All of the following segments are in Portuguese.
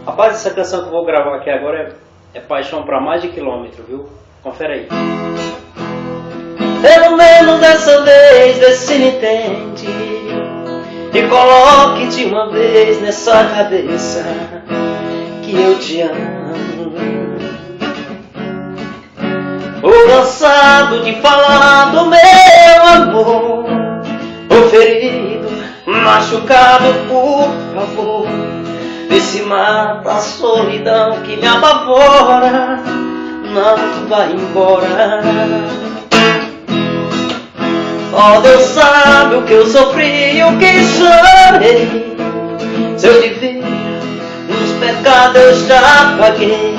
Rapaz, essa canção que eu vou gravar aqui agora é paixão pra mais de quilômetro, viu? Confere aí. Pelo menos dessa vez, vê se me entende e coloque de uma vez nessa cabeça que eu te amo. Tô cansado de falar do meu amor, tô ferido, machucado, por favor, vê se mata a solidão que me apavora, não vai embora. Só Deus sabe o que eu sofri e o que chorei. Se eu devia, nos pecados eu já paguei.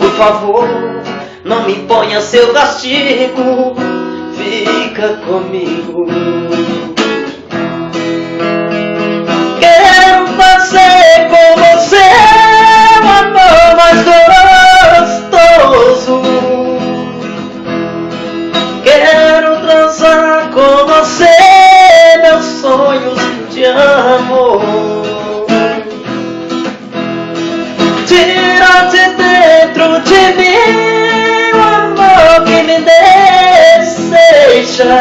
Por favor, não me imponha seu castigo, fica comigo. Quero fazer com você o amor mais gostoso. Quero transar com você, meus sonhos de amor. Tira de dentro de mim o amor que me deseja.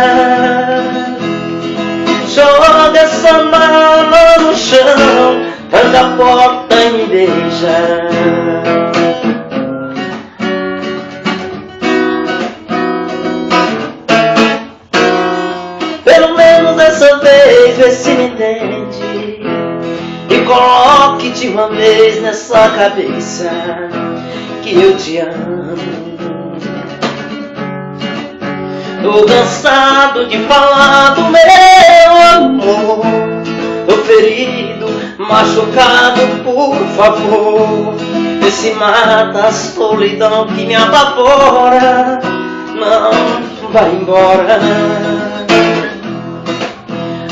Joga essa mala no chão, tranca a porta e me beija. Pelo menos dessa vez, vê se me entende e coloque de uma vez nessa cabeça que eu te amo. Tô cansado de falar do meu amor, tô ferido, machucado, por favor, vê se mata a solidão que me apavora, não vai embora.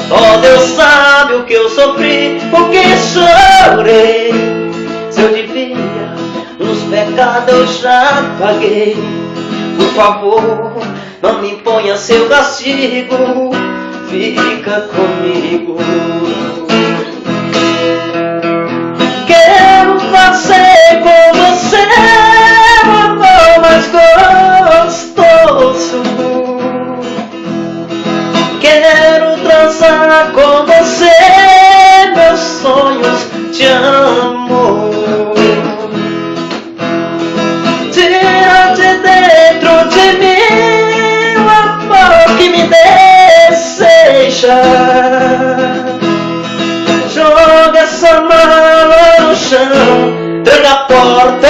Só Deus sabe o que eu sofri, o que chorei. Se eu devia, nos pecados eu já paguei. Por favor, não me imponha seu castigo, fica comigo. Quero fazer com você o amor mais gostoso. Quero transar com você, meus sonhos de amor. Tira de dentro de mim o amor que me deseja. Joga essa mala no chão, tranca a porta